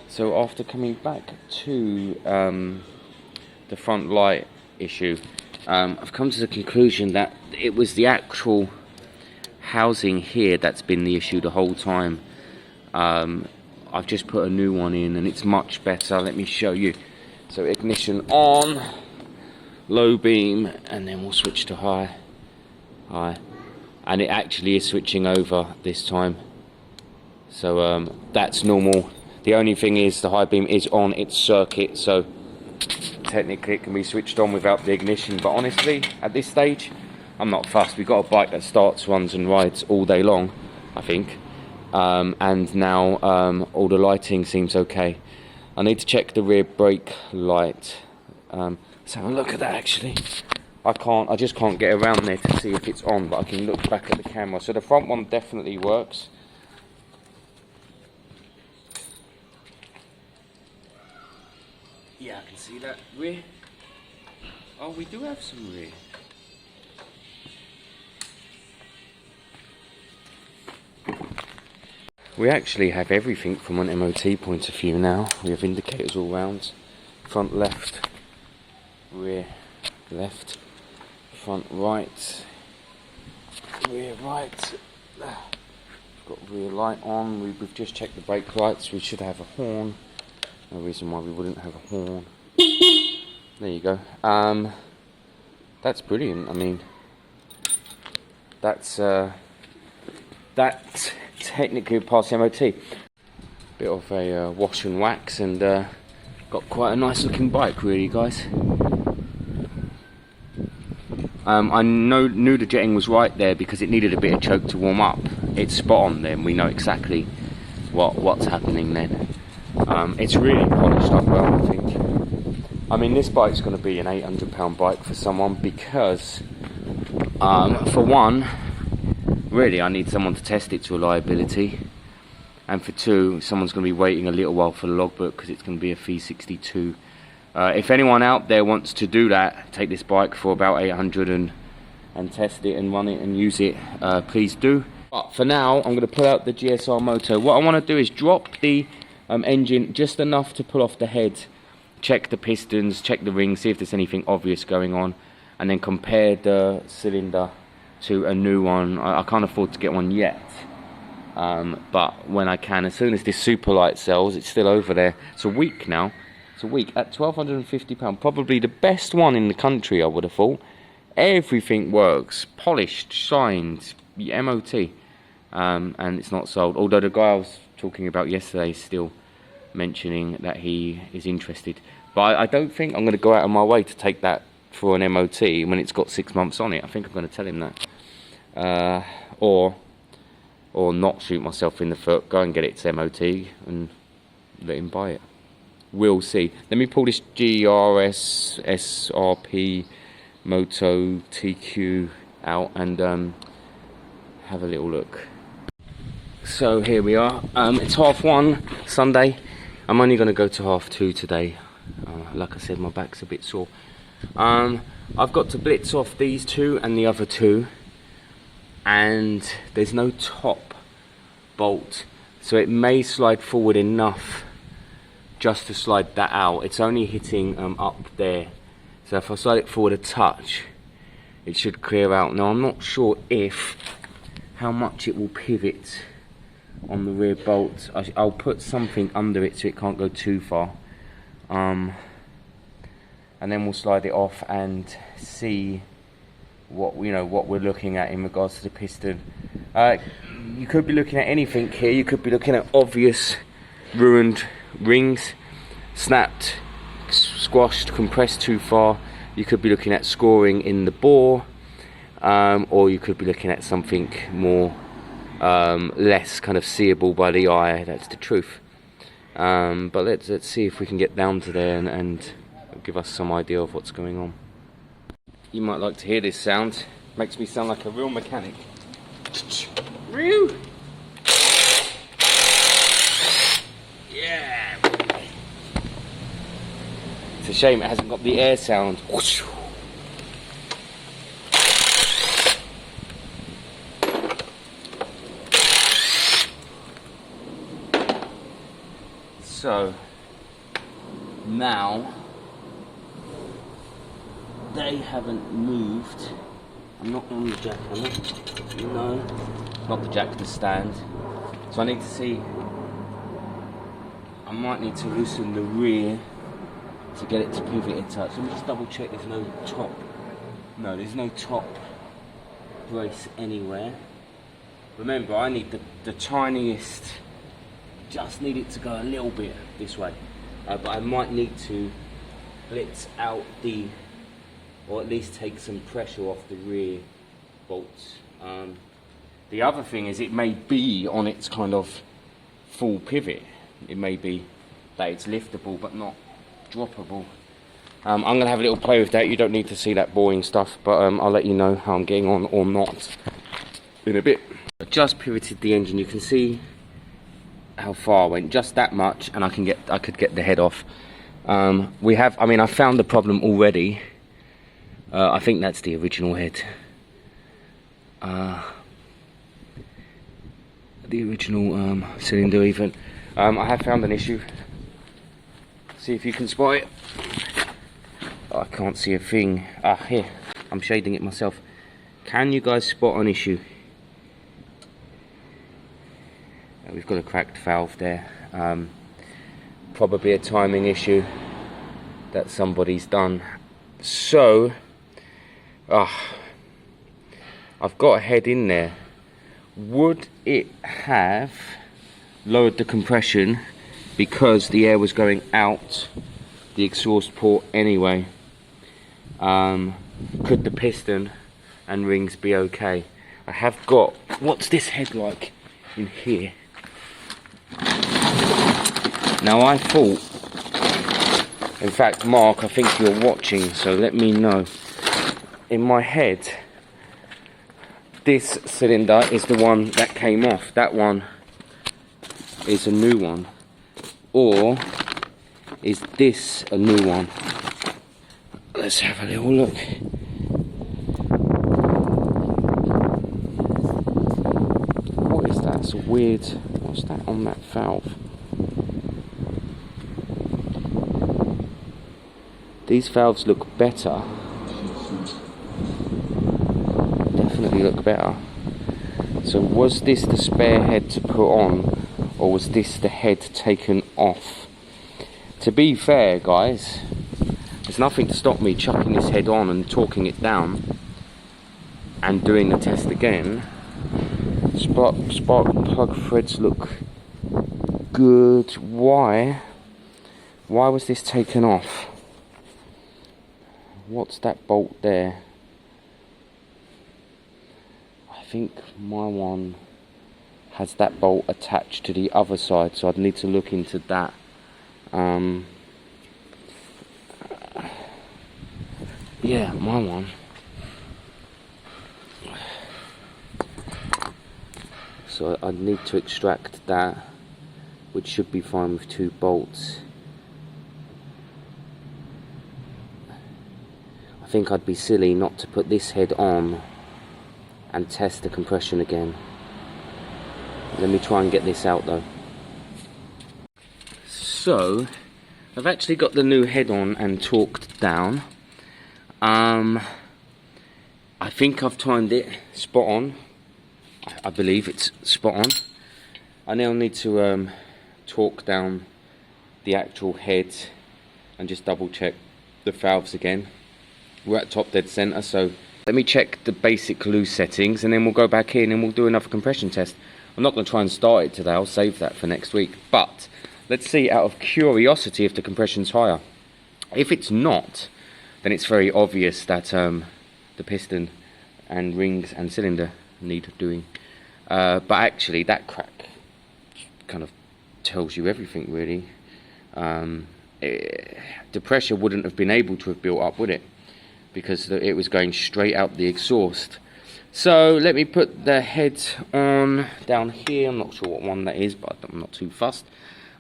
So after coming back to the front light issue, I've come to the conclusion that it was the actual housing here that's been the issue the whole time. I've just put a new one in and it's much better. Let me show you. So ignition on, low beam, and then we'll switch to high, and it actually is switching over this time. So that's normal. The only thing is the high beam is on its circuit, so technically it can be switched on without the ignition. But honestly, at this stage, I'm not fussed. We've got a bike that starts, runs and rides all day long, I think. And now all the lighting seems okay. I need to check the rear brake light. Let's have a look at that actually. I just can't get around there to see if it's on, but I can look back at the camera. So the front one definitely works. Yeah, I can see that. Rear. Oh, we do have some rear. We actually have everything from an MOT point of view now. We have indicators all round. Front left, rear left, front right, rear right. Got rear light on. We've just checked the brake lights. We should have a horn. No reason why we wouldn't have a horn. There you go. That's brilliant. I mean, that's technically past the MOT. Bit of a wash and wax, and got quite a nice looking bike, really, guys. I knew the jetting was right there because it needed a bit of choke to warm up. It's spot on then. We know exactly what's happening then. It's really polished up well, I think. I mean, this bike's going to be an £800 bike for someone because, for one, really I need someone to test its reliability, and for two, someone's going to be waiting a little while for the logbook because it's going to be a V62. If anyone out there wants to do that, take this bike for about 800 and test it and run it and use it, please do. But for now, I'm going to pull out the GSR Moto. What I want to do is drop the engine just enough to pull off the head, check the pistons, check the rings, see if there's anything obvious going on, and then compare the cylinder to a new one. I can't afford to get one yet, but when I can, as soon as this Superlight sells, it's still over there. It's a week now. It's a week at £1,250. Probably the best one in the country, I would have thought. Everything works, polished, shined, MOT, and it's not sold. Although the guy I was talking about yesterday is still mentioning that he is interested, but I don't think I'm going to go out of my way to take that for an MOT when it's got 6 months on it. I think I'm going to tell him that, or not shoot myself in the foot, go and get its MOT and let him buy it. We'll see. Let me pull this GRS SRP Moto TQ out and have a little look. So here we are. It's 1:30 Sunday. I'm only going to go to 2:30 today. Like I said, my back's a bit sore. I've got to blitz off these two and the other two, and there's no top bolt, so it may slide forward enough just to slide that out. It's only hitting up there, so if I slide it forward a touch, it should clear out. Now I'm not sure how much it will pivot on the rear bolt. I'll put something under it so it can't go too far, and then we'll slide it off and see what we're looking at in regards to the piston. You could be looking at anything here. You could be looking at obvious ruined rings, snapped, squashed, compressed too far. You could be looking at scoring in the bore, or you could be looking at something more less kind of seeable by the eye. That's the truth. But let's see if we can get down to there and give us some idea of what's going on. You might like to hear this sound. Makes me sound like a real mechanic. Real. Yeah. It's a shame it hasn't got the air sound. So now they haven't moved. I'm not on the jack, am I? No, not the jack, the stand. So I need to see, I might need to loosen the rear to get it to pivot in touch. Let me just double check there's no top. No, there's no top brace anywhere. Remember, I need the tiniest, just need it to go a little bit this way. But I might need to blitz out the, or at least take some pressure off the rear bolts. The other thing is it may be on its kind of full pivot. It may be that it's liftable but not droppable. I'm going to have a little play with that. You don't need to see that boring stuff, but I'll let you know how I'm getting on or not in a bit. I just pivoted the engine. You can see how far I went, just that much, and I could get the head off. I found the problem already. I think that's the original head. The original cylinder even. I have found an issue. See if you can spot it. Oh, I can't see a thing. Here. I'm shading it myself. Can you guys spot an issue? We've got a cracked valve there. Probably a timing issue that somebody's done. So, I've got a head in there. Would it have lowered the compression because the air was going out the exhaust port anyway? Could the piston and rings be okay? I have got, what's this head like in here? Now I thought, in fact Mark, I think you're watching, so let me know. In my head, this cylinder is the one that came off. That one is a new one. Or is this a new one? Let's have a little look. What is that? It's a weird, what's that on that valve? These valves look better. Definitely look better. So was this the spare head to put on, or was this the head taken off? To be fair, guys, there's nothing to stop me chucking this head on and torquing it down and doing the test again. Spark plug threads look good. Why was this taken off? What's that bolt there? I think my one has that bolt attached to the other side, so I'd need to look into that. Yeah, my one. So I'd need to extract that, which should be fine with 2 bolts. I think I'd be silly not to put this head on and test the compression again. Let me try and get this out though. So, I've actually got the new head on and torqued down. I think I've timed it spot on. I believe it's spot on. I now need to torque down the actual head and just double check the valves again. We're at top dead center, so let me check the basic loose settings and then we'll go back in and we'll do another compression test. I'm not going to try and start it today, I'll save that for next week, but let's see out of curiosity if the compression's higher. If it's not, then it's very obvious that the piston and rings and cylinder need doing. But actually that crack kind of tells you everything really. The pressure wouldn't have been able to have built up, would it? Because it was going straight out the exhaust. So let me put the head on down here. I'm not sure what one that is, but I'm not too fussed.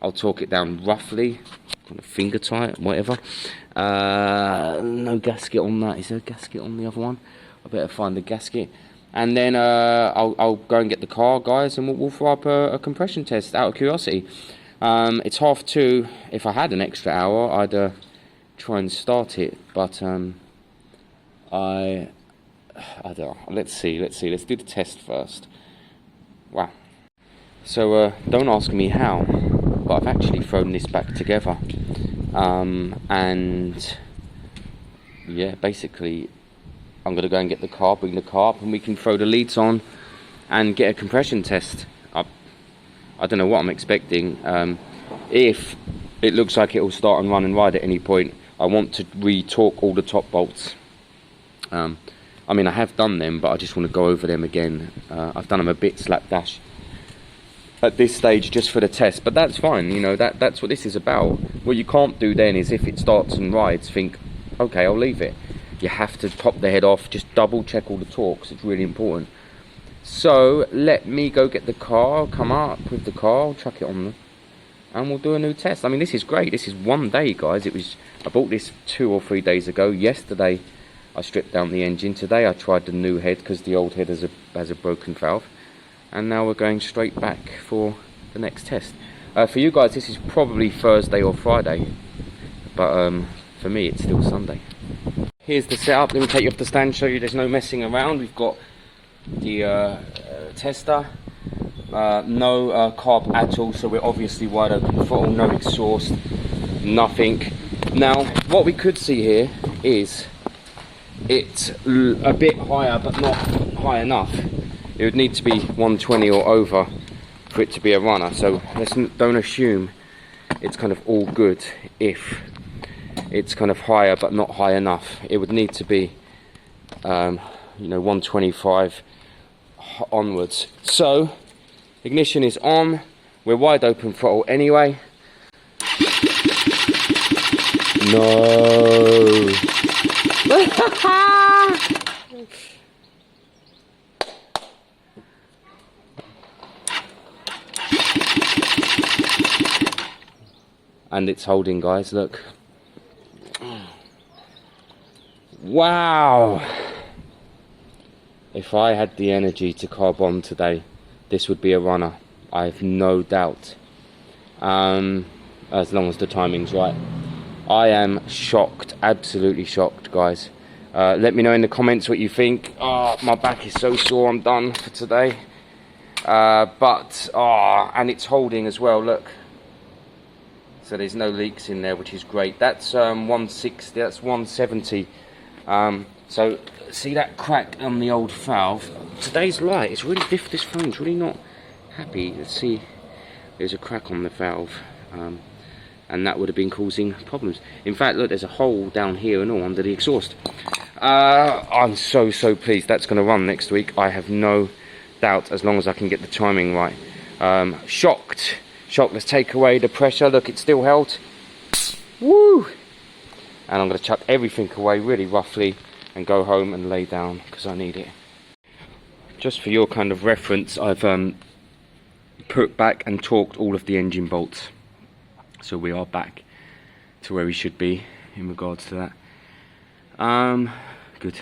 I'll torque it down roughly, kind of finger tight, whatever. No gasket on that. Is there a gasket on the other one? I better find the gasket. And then I'll go and get the car, guys, and we'll throw up a compression test out of curiosity. It's 2:30. If I had an extra hour, I'd try and start it, but I don't know. Let's see. Let's do the test first. Wow. So don't ask me how, but I've actually thrown this back together, and yeah, basically I'm gonna go and get the car, bring the car up, and we can throw the leads on and get a compression test. I don't know what I'm expecting. If it looks like it will start and run and ride at any point, I want to re-torque all the top bolts. I mean, I have done them, but I just want to go over them again. I've done them a bit slapdash at this stage just for the test, but that's fine. You know, that's what this is about. What you can't do then is, if it starts and rides, think, okay, I'll leave it. You have to top the head off, just double check all the torques. It's really important. So let me go get the car, come up with the car, chuck it on, and we'll do a new test. I mean, this is great. This is one day, guys. I bought this 2 or 3 days ago. Yesterday I stripped down the engine. Today I tried the new head because the old head has a broken valve, and now we're going straight back for the next test. For you guys, this is probably Thursday or Friday, but for me it's still Sunday. Here's the setup. Let me take you off the stand, show you there's no messing around. We've got the tester, no carb at all, so we're obviously wide open throttle, no exhaust, nothing. Now what we could see here is it's a bit higher, but not high enough. It would need to be 120 or over for it to be a runner, so don't assume it's kind of all good if it's kind of higher but not high enough. It would need to be you know, 125 onwards. So ignition is on, we're wide open throttle anyway. No. And it's holding, guys, look. Wow. If I had the energy to carb on today, this would be a runner. I have no doubt. As long as the timing's right. I am shocked, absolutely shocked, guys. Let me know in the comments what you think. Oh, my back is so sore, I'm done for today. And it's holding as well, look. So there's no leaks in there, which is great. That's 160, that's 170. So see that crack on the old valve? Today's light, it's really diff. This phone's really not happy. Let's see, there's a crack on the valve, and that would have been causing problems. In fact, look, there's a hole down here and all under the exhaust. I'm so pleased that's going to run next week. I have no doubt, as long as I can get the timing right. Shocked. Let's take away the pressure. Look, it's still held. Woo! And I'm going to chuck everything away really roughly and go home and lay down because I need it. Just for your kind of reference, I've put back and torqued all of the engine bolts. So we are back to where we should be in regards to that. Good.